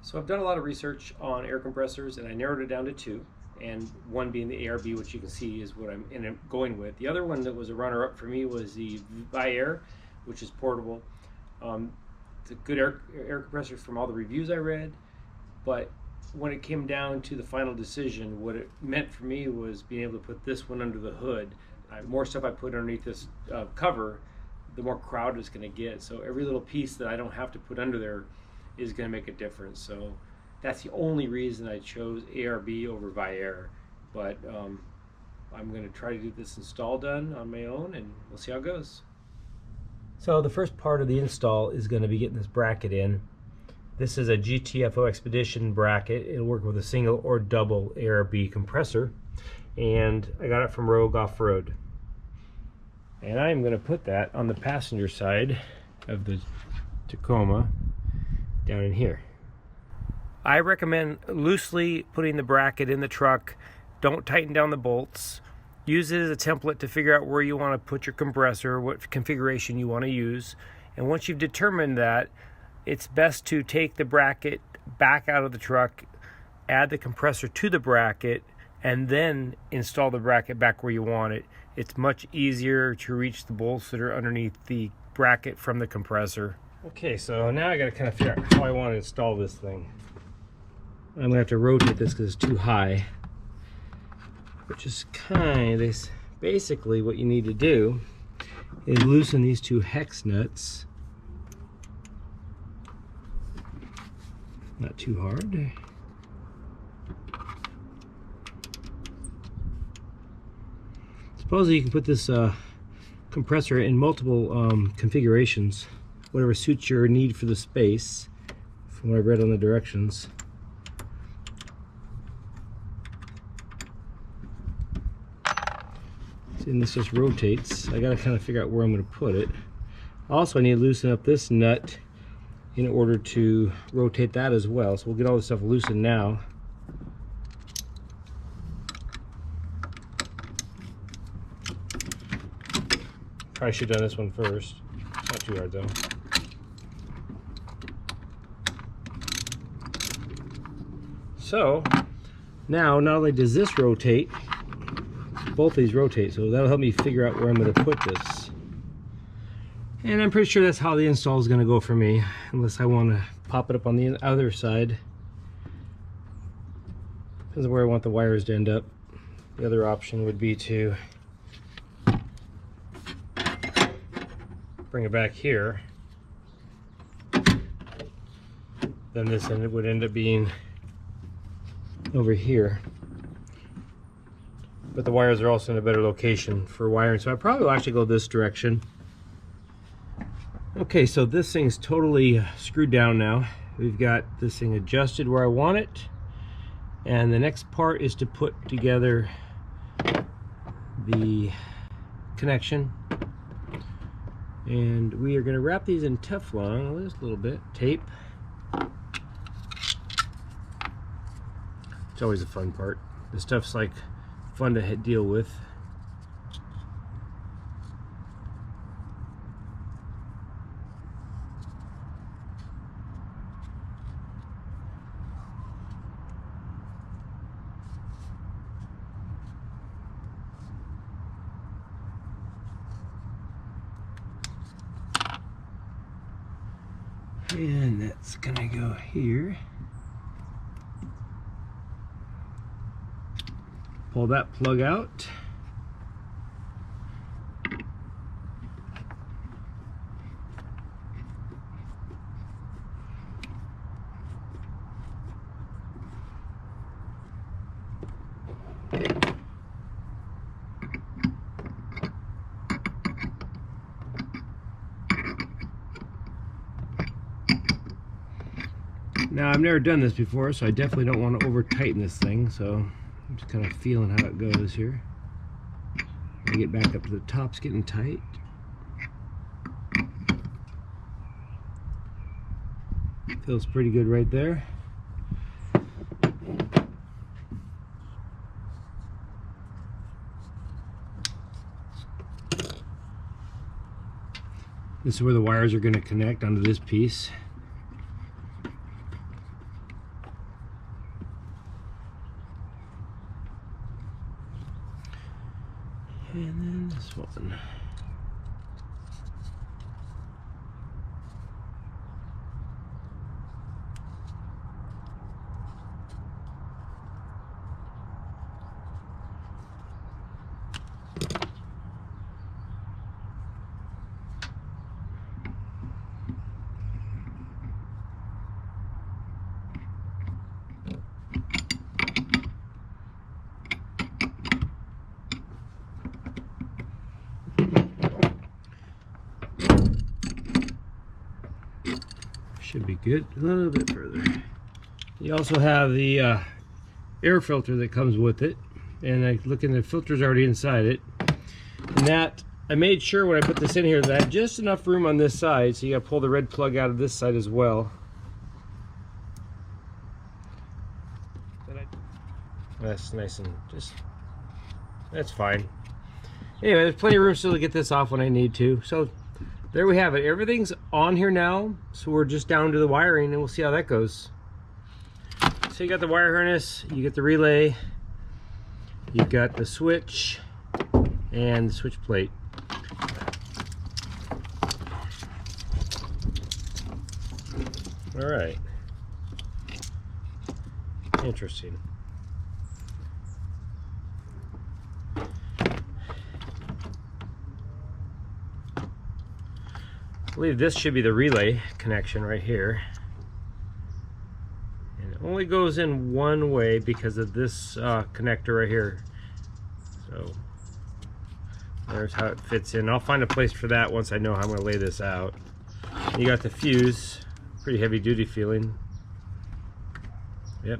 So I've done a lot of research on air compressors, and I narrowed it down to two, and one being the ARB, which you can see is what I'm going with. The other one that was a runner-up for me was the Air, which is portable. It's a good air compressor from all the reviews I read, but when it came down to the final decision, what it meant for me was being able to put this one under the hood. The more stuff I put underneath this cover, the more crowded it's going to get. So every little piece that I don't have to put under there is going to make a difference. So that's the only reason I chose ARB over Air. But I'm going to try to get this install done on my own, and we'll see how it goes. So the first part of the install is going to be getting this bracket in. This is a GTFO Expedition bracket. It'll work with a single or double ARB compressor, and I got it from Rogue Off-Road. And I'm going to put that on the passenger side of the Tacoma down in here. I recommend loosely putting the bracket in the truck. Don't tighten down the bolts. Use it as a template to figure out where you want to put your compressor, what configuration you want to use. And once you've determined that, it's best to take the bracket back out of the truck, add the compressor to the bracket, and then install the bracket back where you want it. It's much easier to reach the bolts that are underneath the bracket from the compressor. Okay, so now I gotta kind of figure out how I want to install this thing. I'm gonna have to rotate this because it's too high, which is basically what you need to do is loosen these two hex nuts. Not too hard. Supposedly you can put this compressor in multiple configurations, whatever suits your need for the space, from what I read on the directions. And this just rotates. I gotta kind of figure out where I'm gonna put it. Also, I need to loosen up this nut in order to rotate that as well. So we'll get all this stuff loosened now. Probably should have done this one first. Not too hard though. So now, not only does this rotate, both of these rotate, so that'll help me figure out where I'm going to put this. And I'm pretty sure that's how the install is going to go for me, unless I want to pop it up on the other side. Depends on where I want the wires to end up. The other option would be to bring it back here. Then this end would end up being over here. But the wires are also in a better location for wiring, so I probably will actually go this direction. Okay, so this thing's totally screwed down now. We've got this thing adjusted where I want it, and the next part is to put together the connection. And we are going to wrap these in Teflon, just a little bit, tape. It's always a fun part. This stuff's like fun to deal with. And that's gonna go here. Pull that plug out. Now, I've never done this before, so I definitely don't want to over tighten this thing, so I'm just kind of feeling how it goes here. I get back up to the top's getting tight. Feels pretty good right there. This is where the wires are going to connect onto this piece. And then this one. Should be good. A little bit further. You also have the air filter that comes with it, and I look in, the filter's already inside it. And that, I made sure when I put this in here that I had just enough room on this side, so you gotta pull the red plug out of this side as well. That's nice and just, that's fine. Anyway, there's plenty of room still to get this off when I need to. So there we have it. Everything's on here now, so we're just down to the wiring, and we'll see how that goes. So you got the wire harness, you get the relay, you've got the switch, and the switch plate. All right. Interesting. I believe this should be the relay connection right here. And it only goes in one way because of this connector right here. So there's how it fits in. I'll find a place for that once I know how I'm going to lay this out. You got the fuse, pretty heavy duty feeling. Yep.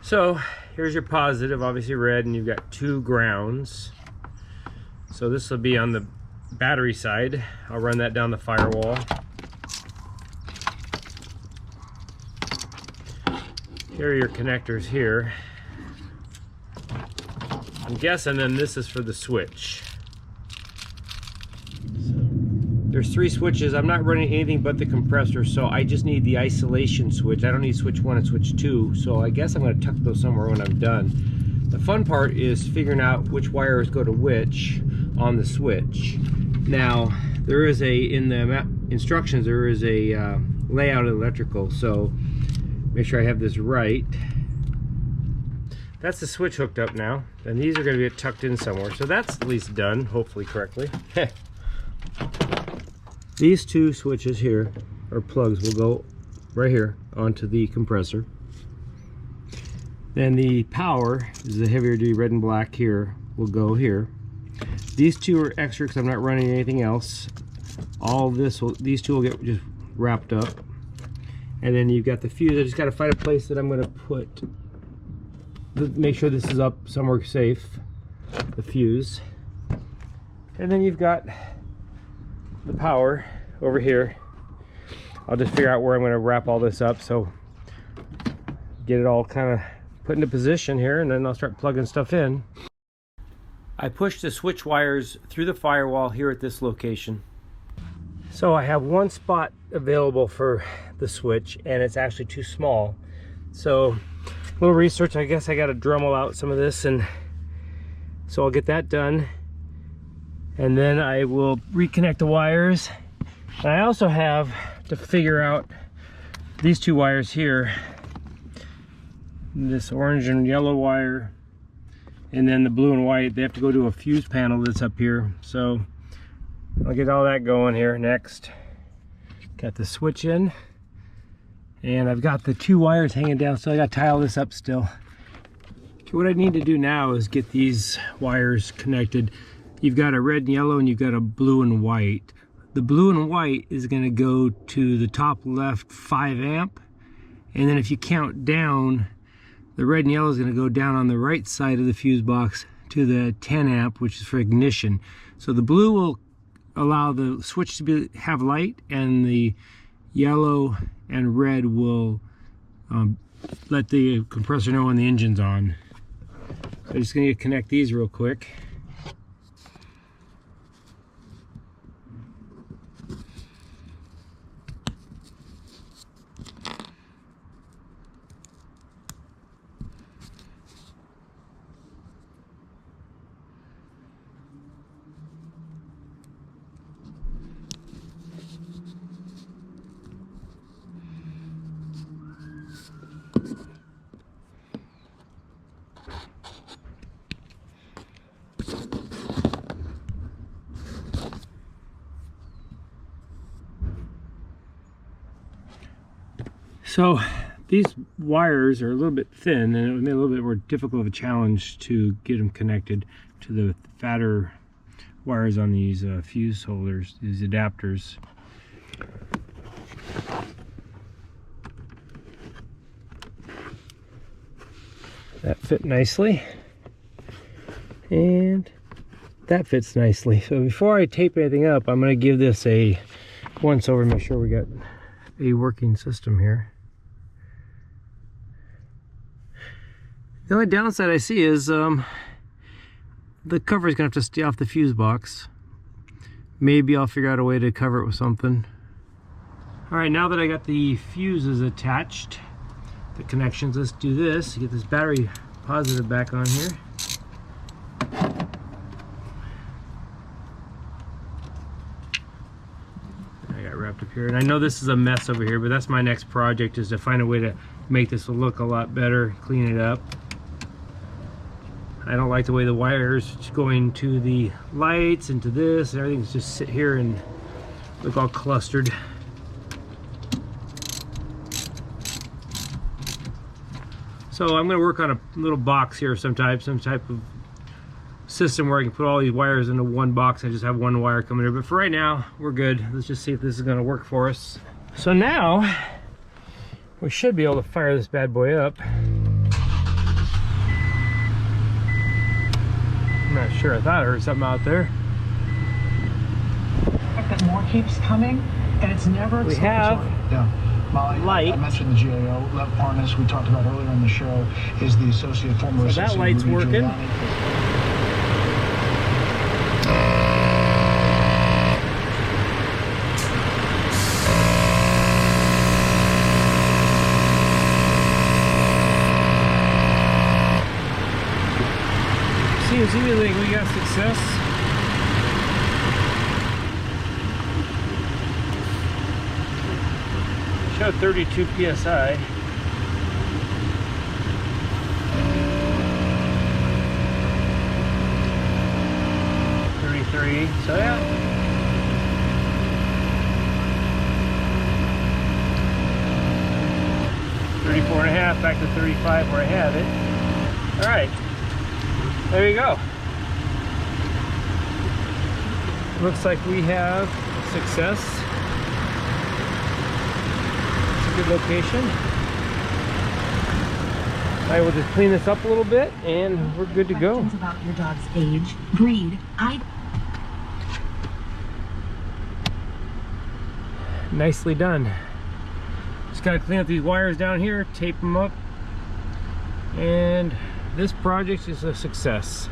So here's your positive, obviously red, and you've got 2 grounds. So this will be on the battery side. I'll run that down the firewall. Here are your connectors here. I'm guessing then this is for the switch. There's 3 switches. I'm not running anything but the compressor, so I just need the isolation switch. I don't need switch 1 and switch 2, so I guess I'm going to tuck those somewhere when I'm done. The fun part is figuring out which wires go to which on the switch. Now, there is in the instructions, there is a layout of electrical, so make sure I have this right. That's the switch hooked up now, and these are going to get tucked in somewhere, so that's at least done, hopefully correctly. These 2 switches here, or plugs, will go right here onto the compressor. Then the power is the heavier duty red and black here, will go here. These 2 are extra because I'm not running anything else. All this will, these 2 will get just wrapped up. And then you've got the fuse. I just got to find a place that I'm going to put, make sure this is up somewhere safe, the fuse. And then you've got the power over here. I'll just figure out where I'm going to wrap all this up, so get it all kind of put into position here, and then I'll start plugging stuff in. I pushed the switch wires through the firewall here at this location. So I have 1 spot available for the switch, and it's actually too small. So a little research, I guess I got to Dremel out some of this, and so I'll get that done. And then I will reconnect the wires. And I also have to figure out these 2 wires here. This orange and yellow wire, and then the blue and white. They have to go to a fuse panel that's up here. So I'll get all that going here next. Got the switch in, and I've got the 2 wires hanging down, so I got to tie all this up still. Okay, what I need to do now is get these wires connected. You've got a red and yellow, and you've got a blue and white. The blue and white is going to go to the top left 5 amp, and then if you count down, the red and yellow is going to go down on the right side of the fuse box to the 10 amp, which is for ignition. So the blue will allow the switch to have light, and the yellow and red will let the compressor know when the engine's on. So I'm just going to connect these real quick. So these wires are a little bit thin, and it was made a little bit more difficult of a challenge to get them connected to the fatter wires on these fuse holders, these adapters. That fit nicely, and that fits nicely. So before I tape anything up, I'm going to give this a once over, make sure we got a working system here. The only downside I see is the cover is going to have to stay off the fuse box. Maybe I'll figure out a way to cover it with something. Alright, now that I got the fuses attached, the connections, let's do this. Get this battery positive back on here. I got wrapped up here, and I know this is a mess over here, but that's my next project, is to find a way to make this look a lot better, clean it up. I don't like the way the wires going to the lights and to this, and everything's just sit here and look all clustered. So I'm going to work on a little box here, some type of system where I can put all these wires into one box. I just have one wire coming here, but for right now we're good. Let's just see if this is going to work for us. So now we should be able to fire this bad boy up. I'm not sure. I thought I heard something out there. That more keeps coming, and it's never. We have light. I mentioned the GAO lev harness we talked about earlier in the show is the associate former. So that light's working. Seems immediately like we got success. Showed 32 psi. So yeah. 34.5 back to 35 where I had it. All right. There you go. Looks like we have success. It's a good location. I will just clean this up a little bit and we're good to go. Questions about your dog's age, breed, Nicely done. Just gotta clean up these wires down here, tape them up, and this project is a success.